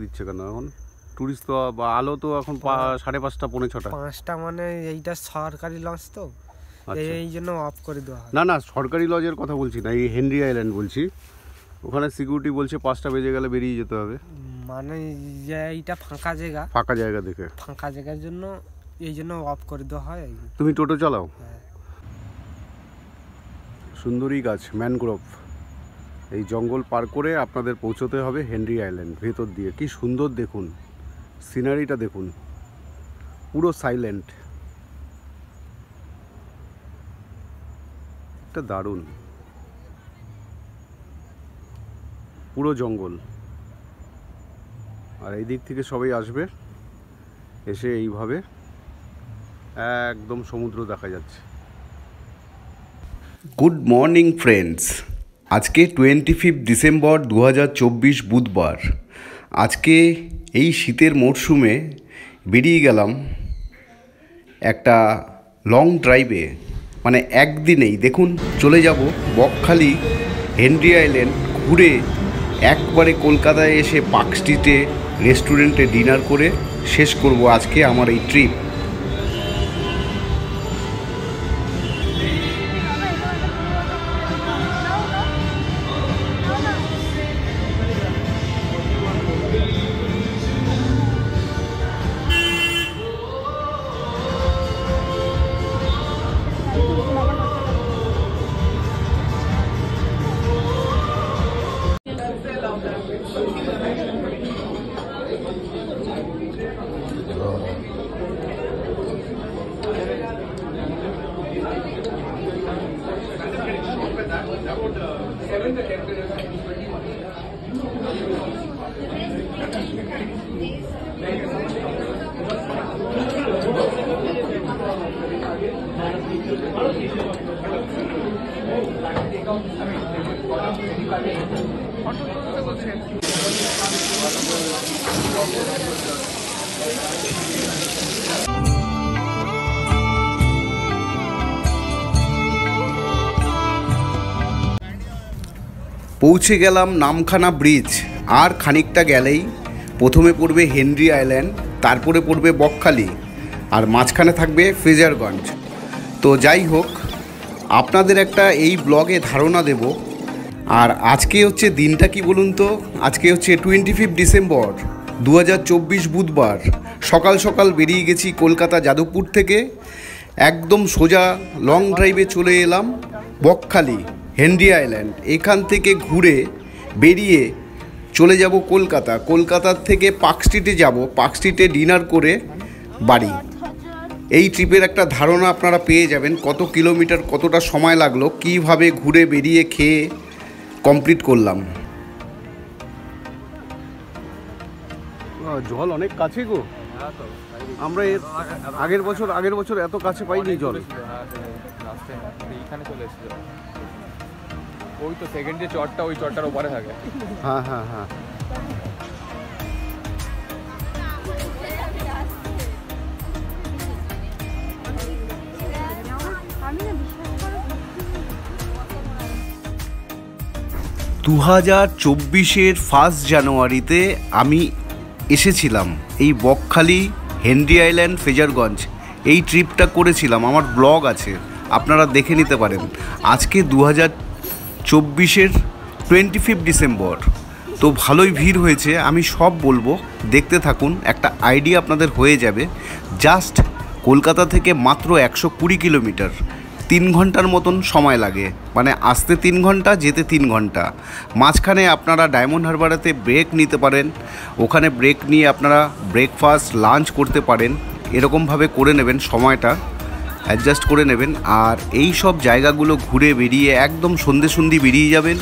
দিচ্ছে কেন এখন? টুরিস্ট তো বা আলো তো এখন 5:30 পৌনে 6টা। 5টা মানে এইটা সরকারি লঞ্চ তো, এই জন্য অফ করে দেওয়া হয়। না না, সরকারি লজের কথা বলছি না, এই হেনরি আইল্যান্ড বলছি। ওখানে সিকিউরিটি বলছে 5টা বেজে গেলে বেরিয়ে যেতে হবে। মানে এইটা ফাঁকা জায়গা, ফাঁকা জায়গা দেখে ফাঁকা জায়গার জন্য এই জন্য অফ করে দেওয়া হয়। তুমি টোটো চালাও? হ্যাঁ। সুন্দরী গাছ, ম্যানগ্রোভ। এই জঙ্গল পার করে আপনাদের পৌঁছতে হবে হেনরি আইল্যান্ড। ভেতর দিয়ে কি সুন্দর দেখুন, সিনারিটা দেখুন, পুরো সাইলেন্ট, এটা দারুণ, পুরো জঙ্গল। আর এই দিক থেকে সবাই আসবে, এসে এইভাবে একদম সমুদ্র দেখা যাচ্ছে। গুড মর্নিং ফ্রেন্ডস, আজকে 25 ডিসেম্বর 2024 বুধবার। আজকে এই শীতের মরশুমে বেরিয়ে গেলাম একটা লং ড্রাইভে, মানে একদিনেই দেখুন চলে যাব বকখালি হেনরি আইল্যান্ড ঘুরে একবারে কলকাতায় এসে পার্ক স্ট্রিটে রেস্টুরেন্টে ডিনার করে শেষ করব আজকে আমার এই ট্রিপ। পৌঁছে গেলাম নামখানা ব্রিজ। আর খানিকটা গেলেই প্রথমে পড়বে হেনরি আইল্যান্ড, তারপরে পড়বে বকখালি, আর মাঝখানে থাকবে ফ্রেজারগঞ্জ। তো যাই হোক, আপনাদের একটা এই ব্লগে ধারণা দেব। আর আজকে হচ্ছে দিনটা কি বলুন তো, আজকে হচ্ছে 25 ডিসেম্বর 2024 বুধবার। সকাল সকাল বেরিয়ে গেছি কলকাতা যাদবপুর থেকে, একদম সোজা লং ড্রাইভে চলে এলাম বকখালি হেনরি আইল্যান্ড। এখান থেকে ঘুরে বেরিয়ে চলে যাব কলকাতা। কলকাতার থেকে পার্ক স্ট্রিটে যাব, পার্ক স্ট্রিটে ডিনার করে বাড়ি। এই ট্রিপের একটা ধারণা আপনারা পেয়ে যাবেন, কত কিলোমিটার, কতটা সময় লাগলো, কিভাবে ঘুরে বেরিয়ে খেয়ে কমপ্লিট করলাম। জল অনেক কাছে গো। আমরা আগের বছর এত কাছে পাইনি জল। এইখানে চলে এসেছিল, ওই তো সেকেন্ড যে চটটা, ওই চটটার ওপারে থাকে। হ্যাঁ হ্যাঁ হ্যাঁ। দু 2024 1 জানুয়ারিতে আমি এসেছিলাম এই বকখালি হেনরি আইল্যান্ড ফ্রেজারগঞ্জ। এই ট্রিপটা করেছিলাম, আমার ব্লগ আছে, আপনারা দেখে নিতে পারেন। আজকে 2024 25 ডিসেম্বর। তো ভালোই ভিড় হয়েছে, আমি সব বলবো, দেখতে থাকুন, একটা আইডিয়া আপনাদের হয়ে যাবে। জাস্ট কলকাতা থেকে মাত্র 120 কিলোমিটার, 3 ঘন্টার মতন সময় লাগে, মানে আসতে 3 ঘন্টা, যেতে 3 ঘন্টা। মাঝখানে আপনারা ডায়মন্ড হারবারেতে ব্রেক নিতে পারেন, ওখানে ব্রেক নিয়ে আপনারা ব্রেকফাস্ট লাঞ্চ করতে পারেন, এরকমভাবে করে নেবেন, সময়টা অ্যাডজাস্ট করে নেবেন। আর এই সব জায়গাগুলো ঘুরে বেরিয়ে একদম সন্ধে বেরিয়ে যাবেন,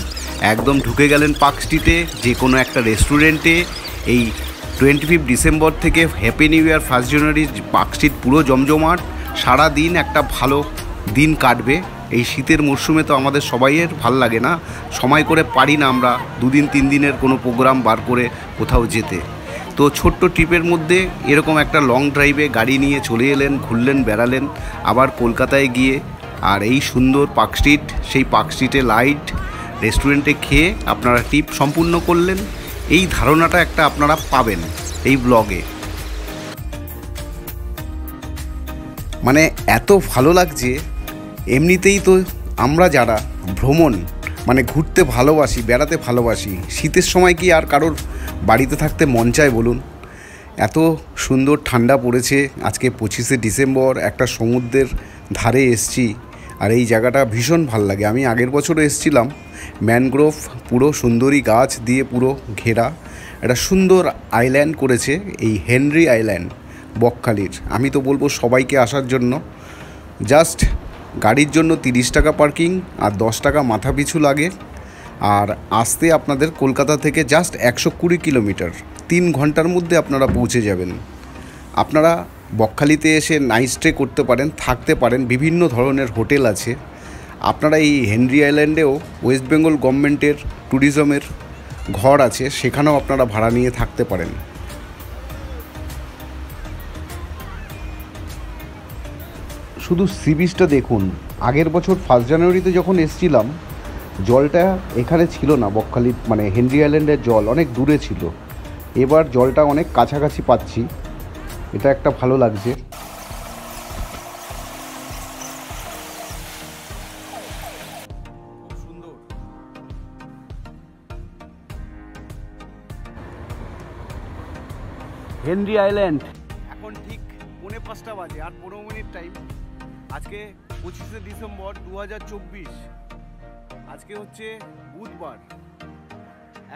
একদম ঢুকে গেলেন পার্ক স্ট্রিটে, যে কোনো একটা রেস্টুরেন্টে। এই 25 ডিসেম্বর থেকে হ্যাপি নিউ ইয়ার 1 জানুয়ারি পার্ক স্ট্রিট পুরো জমজমাট। সারা দিন একটা ভালো দিন কাটবে। এই শীতের মরশুমে তো আমাদের সবাইয়ের ভাল লাগে না, সময় করে পারি না আমরা 2 দিন 3 দিনের কোনো প্রোগ্রাম বার করে কোথাও যেতে। তো ছোট্ট ট্রিপের মধ্যে এরকম একটা লং ড্রাইভে গাড়ি নিয়ে চলে এলেন, ঘুরলেন, বেড়ালেন, আবার কলকাতায় গিয়ে আর এই সুন্দর পার্ক স্ট্রিট, সেই পার্ক স্ট্রিটে লাইট রেস্টুরেন্টে খেয়ে আপনারা ট্রিপ সম্পূর্ণ করলেন। এই ধারণাটা একটা আপনারা পাবেন এই ব্লগে। মানে এত ভালো লাগছে। এমনিতেই তো আমরা যারা ভ্রমণ মানে ঘুরতে ভালোবাসি, বেড়াতে ভালোবাসি, শীতের সময় কি আর কারোর বাড়িতে থাকতে মন চায় বলুন? এত সুন্দর ঠান্ডা পড়েছে। আজকে 25শে ডিসেম্বর, একটা সমুদ্রের ধারে এসছি, আর এই জায়গাটা ভীষণ ভাল লাগে। আমি আগের বছরও এসছিলাম। ম্যানগ্রোভ পুরো সুন্দরী গাছ দিয়ে পুরো ঘেরা একটা সুন্দর আইল্যান্ড করেছে এই হেনরি আইল্যান্ড বকখালির। আমি তো বলবো সবাইকে আসার জন্য। জাস্ট গাড়ির জন্য 30 টাকা পার্কিং আর 10 টাকা মাথা পিছু লাগে। আর আসতে আপনাদের কলকাতা থেকে জাস্ট 120 কিলোমিটার, 3 ঘন্টার মধ্যে আপনারা পৌঁছে যাবেন। আপনারা বকখালিতে এসে নাইট স্টে করতে পারেন, থাকতে পারেন, বিভিন্ন ধরনের হোটেল আছে। আপনারা এই হেনরি আইল্যান্ডেও ওয়েস্ট বেঙ্গল গভর্নমেন্টের ট্যুরিজমের ঘর আছে, সেখানেও আপনারা ভাড়া নিয়ে থাকতে পারেন। শুধু সি বিচটা দেখুন। আগের বছর 1 জানুয়ারিতে যখন এসছিলাম, জলটা এখানে ছিল না। বকখালি মানে হেনরি আইল্যান্ডের জল অনেক দূরে ছিল। এবার জলটা অনেক কাছাকাছি পাচ্ছি, এটা একটা ভালো লাগছে। হেনরি আইল্যান্ড এখন ঠিক 5:45 বাজে আর 15 মিনিট টাইম। আজকে 25শে ডিসেম্বর 2024। আজকে হচ্ছে বুধবার।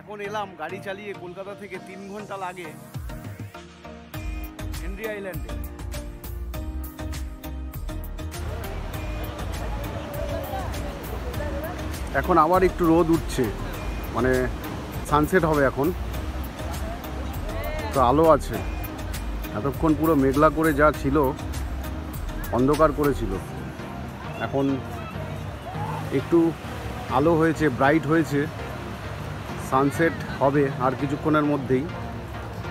এখন এলাম গাড়ি চালিয়ে কলকাতা থেকে, 3 ঘন্টা লাগে হেনরি আইল্যান্ডে। এখন আবার একটু রোদ উঠছে, মানে সানসেট হবে এখন, তো আলো আছে। এতক্ষণ পুরো মেঘলা করে যা ছিল, অন্ধকার করেছিল, এখন একটু আলো হয়েছে, ব্রাইট হয়েছে। সানসেট হবে আর কিছুক্ষণের মধ্যেই।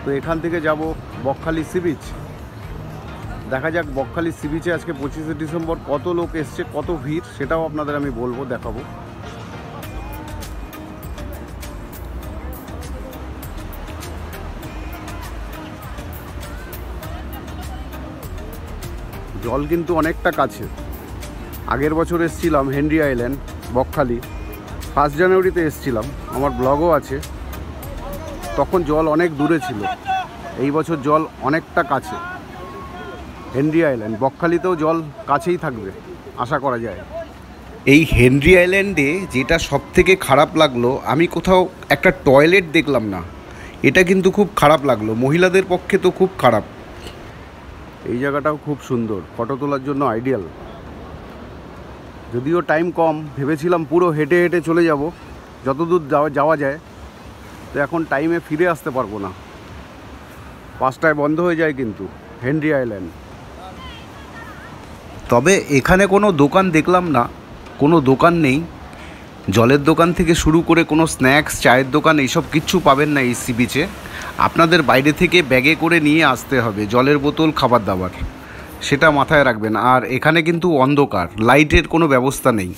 তো এখান থেকে যাব বকখালি সি বিচ। দেখা যাক বকখালি সি বিচে আজকে 25শে ডিসেম্বর কত লোক এসছে, কত ভিড়, সেটাও আপনাদের আমি বলবো, দেখাবো। জল কিন্তু অনেকটা কাছে। আগের বছর এসছিলাম হেনরি আইল্যান্ড বকখালি, 1 জানুয়ারিতে এসছিলাম, আমার ব্লগও আছে। তখন জল অনেক দূরে ছিল। এই বছর জল অনেকটা কাছে। হেনরি আইল্যান্ড বকখালিতেও জল কাছেই থাকবে আশা করা যায়। এই হেনরি আইল্যান্ডে যেটা সবথেকে খারাপ লাগলো, আমি কোথাও একটা টয়লেট দেখলাম না। এটা কিন্তু খুব খারাপ লাগলো, মহিলাদের পক্ষে তো খুব খারাপ। এই জায়গাটাও খুব সুন্দর, ফটো তোলার জন্য আইডিয়াল। যদিও টাইম কম, ভেবেছিলাম পুরো হেঁটে হেঁটে চলে যাব যতদূর যাওয়া যায়। তো এখন টাইমে ফিরে আসতে পারবো না, 5টায় বন্ধ হয়ে যায় কিন্তু হেনরি আইল্যান্ড। তবে এখানে কোনো দোকান দেখলাম না, কোনো দোকান নেই। জলের দোকান থেকে শুরু করে কোনো স্ন্যাক্স, চায়ের দোকান এইসব কিচ্ছু পাবেন না এই সি বিচে। আপনাদের বাইরে থেকে ব্যাগে করে নিয়ে আসতে হবে জলের বোতল, খাবার দাবার, সেটা মাথায় রাখবেন। আর এখানে কিন্তু অন্ধকার, লাইটের কোনো ব্যবস্থা নেই।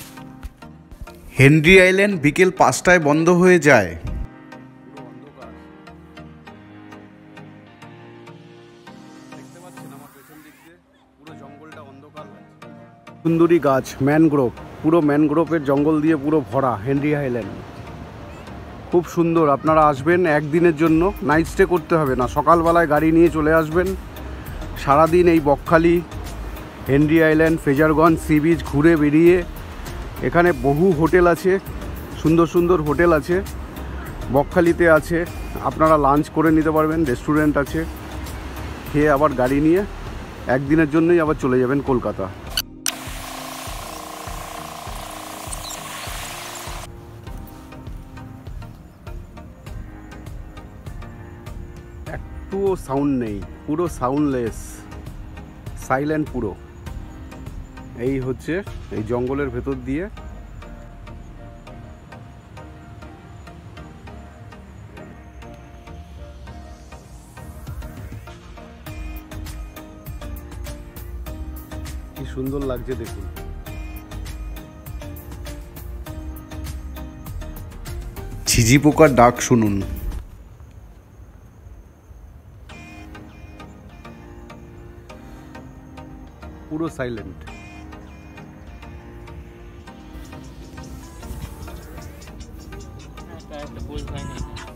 হেনরি আইল্যান্ড বিকেল 5টায় বন্ধ হয়ে যায়। সুন্দরী গাছ, ম্যানগ্রোভ, পুরো ম্যানগ্রোভের জঙ্গল দিয়ে পুরো ভরা হেনরি আইল্যান্ড। খুব সুন্দর। আপনারা আসবেন একদিনের জন্য, নাইট স্টে করতে হবে না, সকালবেলায় গাড়ি নিয়ে চলে আসবেন। সারাদিন এই Bakkhali, Henry island, Fraserganj sea beach ঘুরে বেরিয়ে, এখানে বহু হোটেল আছে, সুন্দর সুন্দর হোটেল আছে বকখালিতে আছে। আপনারা লাঞ্চ করে নিতে পারবেন, রেস্টুরেন্ট আছে। খেয়ে আবার গাড়ি নিয়ে একদিনের জন্যই আবার চলে যাবেন কলকাতা। একটুও সাউন্ড নেই, পুরো সাউন্ডলেস, সাইলেন্ট পুরো। এই হচ্ছে এই জঙ্গলের ভেতর দিয়ে কি সুন্দর লাগছে দেখুন। ঝিঝি পোকার ডাক শুনুন। পুরো সাইলেন্ট।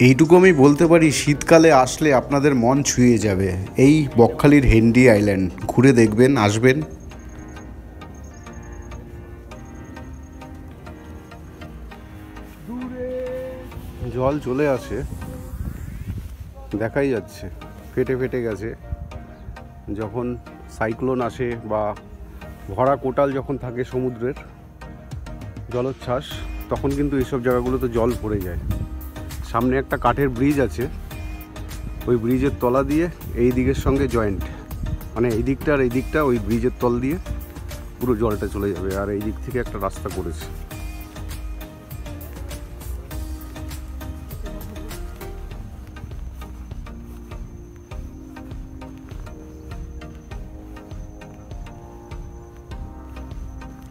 এইটুকু আমি বলতে পারি, শীতকালে আসলে আপনাদের মন ছুঁয়ে যাবে এই বকখালির হেনরি আইল্যান্ড। ঘুরে দেখবেন, আসবেন। জল চলে আসে, দেখাই যাচ্ছে ফেটে ফেটে গেছে। যখন সাইক্লোন আসে বা ভরা কোটাল যখন থাকে সমুদ্রের জলোচ্ছ্বাস, তখন কিন্তু এইসব জায়গাগুলোতে জল ভরে যায়। সামনে একটা কাঠের ব্রিজ আছে, ওই ব্রিজের তলা দিয়ে এই দিকের সঙ্গে জয়েন্ট, মানে এই দিকটা আর এই দিকটা ওই ব্রিজের তল দিয়ে পুরো জলটা চলে যাবে। আর এই দিক থেকে একটা রাস্তা করেছে।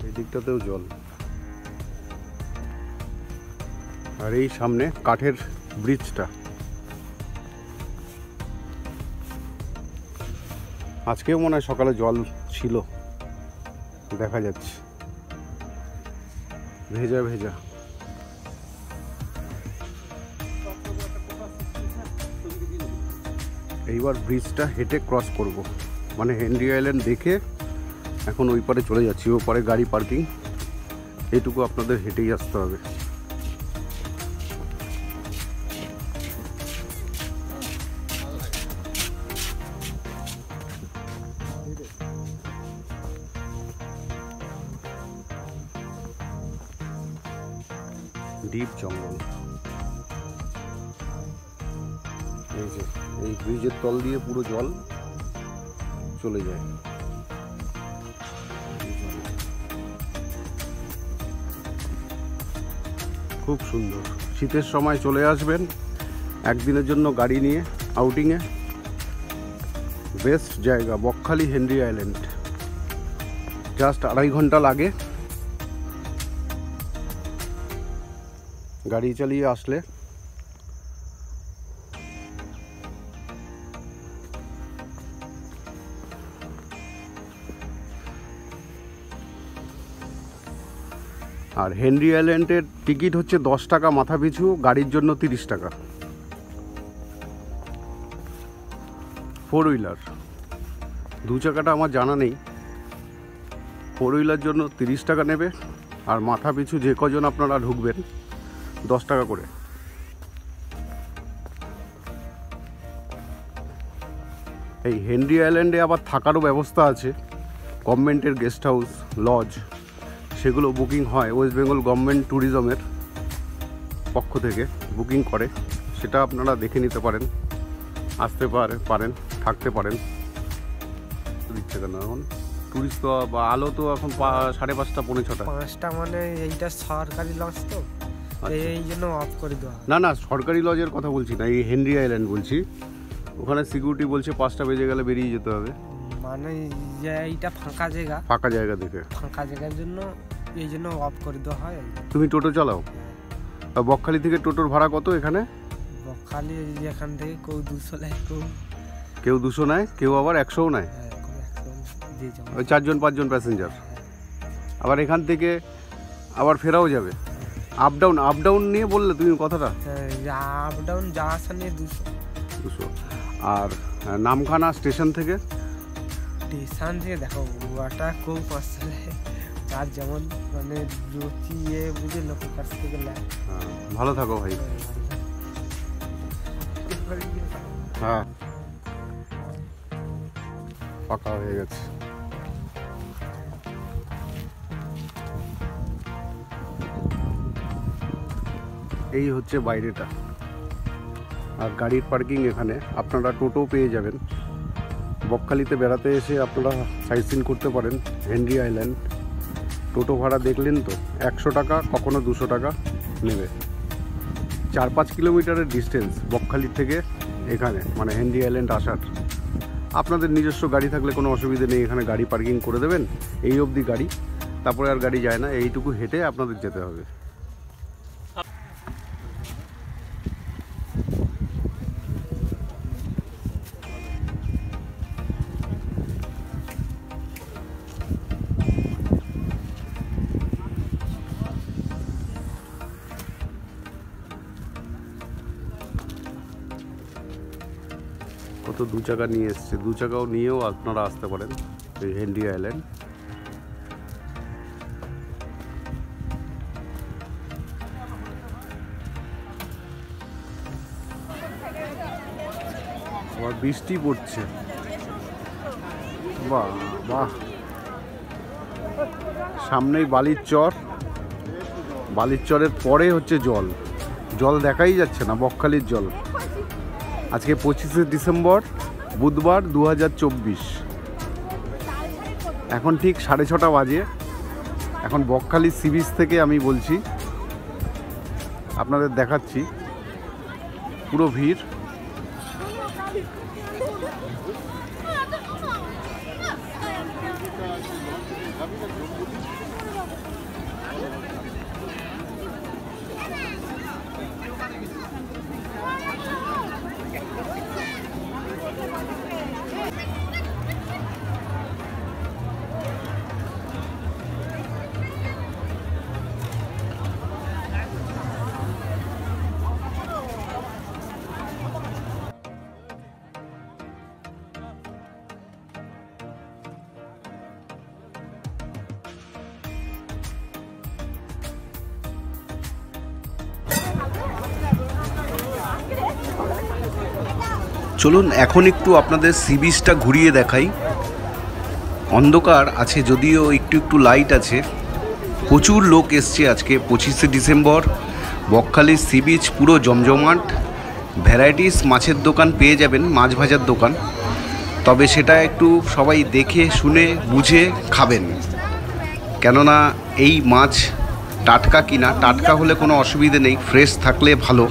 এই দিকটাতেও জল। আর এই সামনে কাঠের ব্রিজটা, আজকেও মনে হয় সকালে জল ছিল, দেখা যাচ্ছে ভেজা ভেজা। এইবার ব্রিজটা হেঁটে ক্রস করব, মানে হেনরি আইল্যান্ড দেখে এখন ওই পারে চলে যাচ্ছি। ও পারে গাড়ি পার্কিং, এইটুকু আপনাদের হেঁটেই আসতে হবে। ডিপ জঙ্গল। এই যে এই ব্রিজের তল দিয়ে পুরো জল চলে যায়। খুব সুন্দর। শীতের সময় চলে আসবেন একদিনের জন্য গাড়ি নিয়ে আউটিংয়ে। বেস্ট জায়গা বকখালি হেনরি আইল্যান্ড, জাস্ট 2.5 ঘন্টা লাগে গাড়ি চালিয়ে আসলে। আর হেনরি আইল্যান্ডের টিকিট হচ্ছে 10 টাকা মাথা পিছু, গাড়ির জন্য 30 টাকা। 4 হুইলার, 2 চাকাটা আমার জানা নেই। 4 হুইলার জন্য 30 টাকা নেবে, আর মাথা পিছু যে কজন আপনারা ঢুকবেন 10 টাকা করে। এই হেনরি আইল্যান্ডে আবার থাকারও ব্যবস্থা আছে, গভর্নমেন্টের গেস্ট হাউস, লজ, সেগুলো বুকিং হয়। ওয়েস্ট বেঙ্গল গভর্নমেন্ট ট্যুরিজমের পক্ষ থেকে বুকিং করে, সেটা আপনারা দেখে নিতে পারেন, আসতে পারেন, থাকতে পারেন। দিচ্ছে কেন এখন ট্যুরিস্ট তো বা আলো তো এখন 5:30 পৌনে 6টা। 5টা মানে এইটা সরকারি লঞ্চ তো, এই জন্য অফ করে দেওয়া। না না, সরকারি লজের কথা বলছি না, এই হেনরি আইল্যান্ড বলছি। ওখানে সিকিউরিটি বলছে 5টা বেজে গেলে বেরিয়ে যেতে হবে। মানে যে এইটা ফাঁকা জায়গা, ফাঁকা জায়গা দেখে, ফাঁকা জায়গার জন্য এই জন্য অফ করে দেওয়া হয়। তুমি টোটো চালাও? বকখালি থেকে টোটোর ভাড়া কত এখানে? বকখালি এখান থেকে কেউ 200 নেয়, কেউ 200 নেয়, কেউ আবার 100ও নেয়। ওই 4-5 জন প্যাসেঞ্জার। আবার এখান থেকে আবার ফেরাও যাবে। আপ ডাউন নিয়ে বললে তুমি কথাটা? আপ ডাউন যাওয়া আসা নিয়ে 200। আর নামখানা স্টেশন থেকে দেখো ওটা কেউ 500 নেয়, যার যেমন মানে রুচি বুঝে লোকের কাছ থেকে নেয়। ভালো থাকো ভাই। হ্যাঁ, ফাঁকা হয়ে গেছে। এই হচ্ছে বাইরেটা, আর গাড়ির পার্কিং এখানে। আপনারা টোটো পেয়ে যাবেন। বকখালিতে বেড়াতে এসে আপনারা সাইট সিন করতে পারেন হেনরি আইল্যান্ড। টোটো ভাড়া দেখলেন তো, 100 টাকা, কখনো 200 টাকা নেবে। 4-5 কিলোমিটারের ডিস্টেন্স বকখালির থেকে এখানে, মানে হেনরি আইল্যান্ড আসার। আপনাদের নিজস্ব গাড়ি থাকলে কোনো অসুবিধে নেই, এখানে গাড়ি পার্কিং করে দেবেন, এই অবধি গাড়ি, তারপরে আর গাড়ি যায় না। এইটুকু হেঁটে আপনাদের যেতে হবে। কত 2 চাকা নিয়ে এসছে, 2 চাকাও নিয়েও আপনারা আসতে পারেন এই হেনরি আইল্যান্ড। আবার বৃষ্টি পড়ছে, বাহ বাহ। সামনেই বালির চর, বালির চরের পরে হচ্ছে জল, জল দেখাই যাচ্ছে না, বকখালির জল। আজকে 25শে ডিসেম্বর বুধবার 2024, এখন ঠিক 6:30 বাজে। এখন বকখালি সি বিচ থেকে আমি বলছি, আপনাদের দেখাচ্ছি পুরো ভিড়। চলুন এখন একটু আপনাদের সি বিচটা ঘুরিয়ে দেখাই। অন্ধকার আছে যদিও একটু একটু লাইট আছে। প্রচুর লোক এসছে আজকে 25শে ডিসেম্বর। বকখালির সি বিচ পুরো জমজমাট। ভ্যারাইটিস মাছের দোকান পেয়ে যাবেন, মাছ ভাজার দোকান, তবে সেটা একটু সবাই দেখে শুনে বুঝে খাবেন, কেননা এই মাছ টাটকা কিনা, টাটকা হলে কোনো অসুবিধে নেই, ফ্রেশ থাকলে ভালো,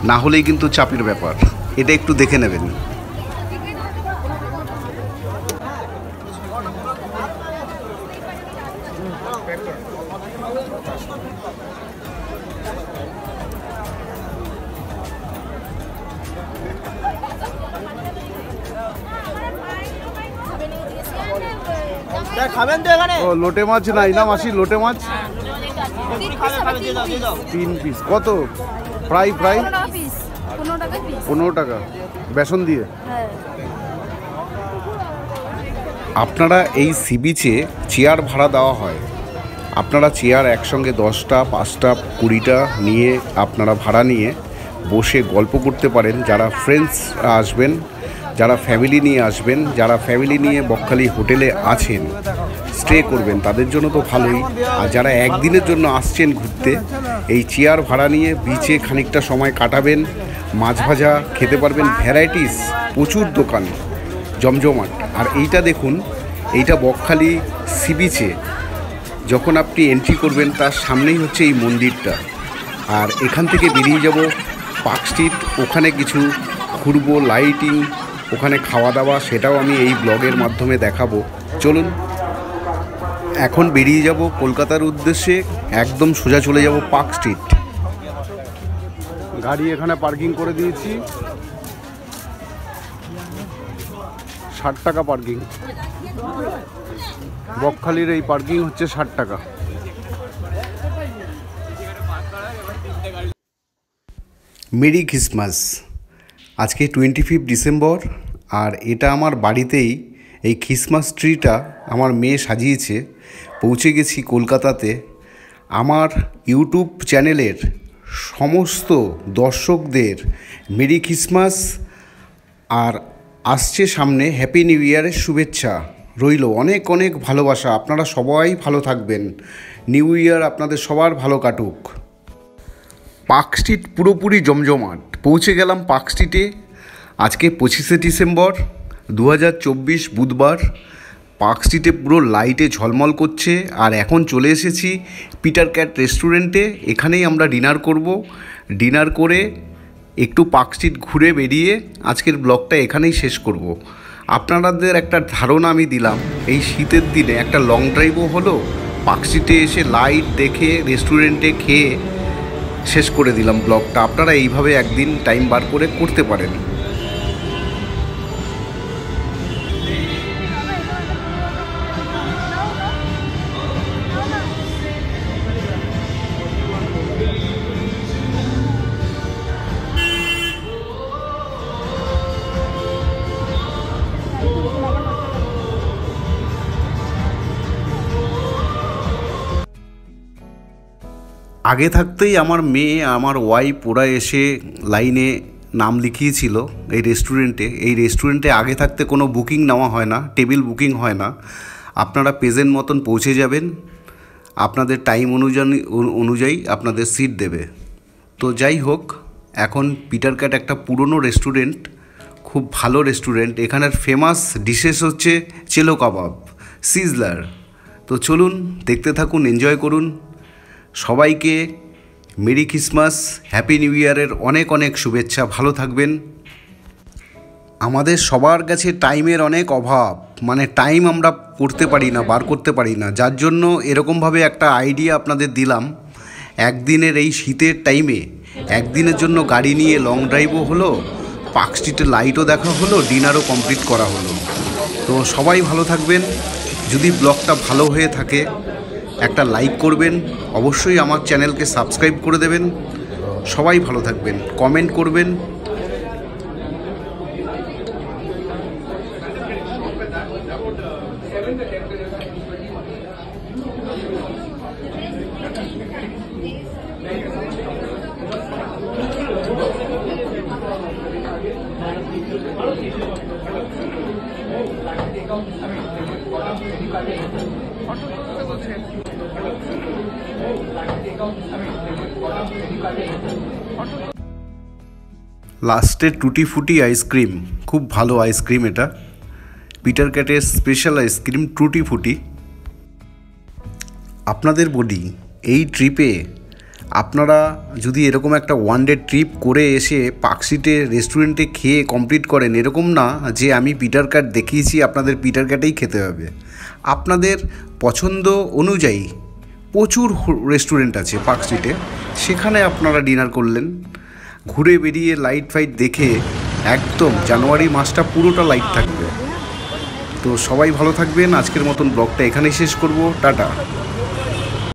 না হলেই কিন্তু চাপের ব্যাপার, এটা একটু দেখে নেবেন। খাবেন তো এখানে? ও লোটে মাছ নাই না মাসি? লোটে মাছ 3 পিস কত? ফ্রাই 15 টাকা বেসন দিয়ে। আপনারা এই সি বিচে চেয়ার ভাড়া দেওয়া হয়, আপনারা চেয়ার একসঙ্গে 10টা 5টা 20টা নিয়ে আপনারা ভাড়া নিয়ে বসে গল্প করতে পারেন। যারা ফ্রেন্ডস আসবেন, যারা ফ্যামিলি নিয়ে আসবেন, যারা ফ্যামিলি নিয়ে বকখালি হোটেলে আছেন স্টে করবেন, তাদের জন্য তো ভালোই। আর যারা একদিনের জন্য আসছেন ঘুরতে, এই চেয়ার ভাড়া নিয়ে বিচে খানিকটা সময় কাটাবেন, মাছ ভাজা খেতে পারবেন, ভ্যারাইটিস প্রচুর দোকান, জমজমাট। আর এইটা দেখুন, এইটা বকখালি সি বিচে যখন আপনি এন্ট্রি করবেন তার সামনেই হচ্ছে এই মন্দিরটা। আর এখান থেকে বেরিয়ে যাব পার্ক স্ট্রিট, ওখানে কিছু ঘুরবো, লাইটিং, ওখানে খাওয়া দাওয়া, সেটাও আমি এই ব্লগের মাধ্যমে দেখাবো। চলুন এখন বেরিয়ে যাব কলকাতার উদ্দেশ্যে, একদম সোজা চলে যাব পার্ক স্ট্রিট। গাড়ি এখানে পার্কিং করে দিয়েছি, 60 টাকা পার্কিং। বকখালির এই পার্কিং হচ্ছে 60 টাকা। Merry Christmas. আজকে 25 ডিসেম্বর, আর এটা আমার বাড়িতেই এই ক্রিসমাস ট্রিটা আমার মেয়ে সাজিয়েছে। পৌঁছে গেছি কলকাতাতে। আমার ইউটিউব চ্যানেলের সমস্ত দর্শকদের মেরি ক্রিসমাস, আর আসছে সামনে হ্যাপি নিউ ইয়ারের শুভেচ্ছা রইল, অনেক অনেক ভালোবাসা। আপনারা সবাই ভালো থাকবেন, নিউ ইয়ার আপনাদের সবার ভালো কাটুক। পার্ক স্ট্রিট পুরোপুরি জমজমাট। পৌঁছে গেলাম পার্ক স্ট্রিটে। আজকে 25শে ডিসেম্বর 2024 বুধবার। পার্ক স্ট্রিটে পুরো লাইটে ঝলমল করছে। আর এখন চলে এসেছি পিটার ক্যাট রেস্টুরেন্টে, এখানেই আমরা ডিনার করব। ডিনার করে একটু পার্ক স্ট্রিট ঘুরে বেরিয়ে আজকের ব্লগটা এখানেই শেষ করব। আপনাদের একটা ধারণা আমি দিলাম, এই শীতের দিনে একটা লং ড্রাইভও হলো, পার্ক স্ট্রিটে এসে লাইট দেখে রেস্টুরেন্টে খেয়ে শেষ করে দিলাম ব্লগটা। আপনারা এইভাবে একদিন টাইম বার করে করতে পারেন। আগে থাকতেই আমার মেয়ে আমার ওয়াইফ ওরা এসে লাইনে নাম লিখিয়েছিল এই রেস্টুরেন্টে আগে থাকতে কোনো বুকিং নেওয়া হয় না, টেবিল বুকিং হয় না। আপনারা প্রেজেন্ট মতন পৌঁছে যাবেন, আপনাদের টাইম অনুযায়ী আপনাদের সিট দেবে। তো যাই হোক, এখন পিটার ক্যাট একটা পুরনো রেস্টুরেন্ট, খুব ভালো রেস্টুরেন্ট। এখানের ফেমাস ডিশেস হচ্ছে চেলো কাবাব, সিজলার। তো চলুন দেখতে থাকুন, এনজয় করুন। সবাইকে মেরি ক্রিসমাস, হ্যাপি নিউ ইয়ারের অনেক অনেক শুভেচ্ছা। ভালো থাকবেন। আমাদের সবার কাছে টাইমের অনেক অভাব, মানে টাইম আমরা বার করতে পারি না, যার জন্য এরকমভাবে একটা আইডিয়া আপনাদের দিলাম। একদিনের এই শীতের টাইমে একদিনের জন্য গাড়ি নিয়ে লং ড্রাইভও হলো, পার্ক স্ট্রিটের লাইটও দেখা হলো, ডিনারও কমপ্লিট করা হলো। তো সবাই ভালো থাকবেন। যদি ব্লগটা ভালো হয়ে থাকে একটা লাইক করবেন, অবশ্যই আমার চ্যানেলকে সাবস্ক্রাইব করে দেবেন। সবাই ভালো থাকবেন, কমেন্ট করবেন। লাস্টে টুটি ফুটি আইসক্রিম, খুব ভালো আইসক্রিম এটা, পিটার ক্যাটের স্পেশাল আইসক্রিম টুটি ফুটি। আপনাদের বলি, এই ট্রিপে আপনারা যদি এরকম একটা ওয়ান ডে ট্রিপ করে এসে পার্ক স্ট্রিটে রেস্টুরেন্টে খেয়ে কমপ্লিট করেন, এরকম না যে আমি পিটার ক্যাট দেখিয়েছি আপনাদের পিটার ক্যাটেই খেতে হবে। আপনাদের পছন্দ অনুযায়ী প্রচুর রেস্টুরেন্ট আছে পার্ক স্ট্রিটে, সেখানে আপনারা ডিনার করলেন। ঘুরে বেরিয়ে লাইট ফাইট দেখে একদম জানুয়ারি মাসটা পুরোটা লাইট থাকবে। তো সবাই ভালো থাকবেন। আজকের মতন ব্লগটা এখানেই শেষ করব। টাটা।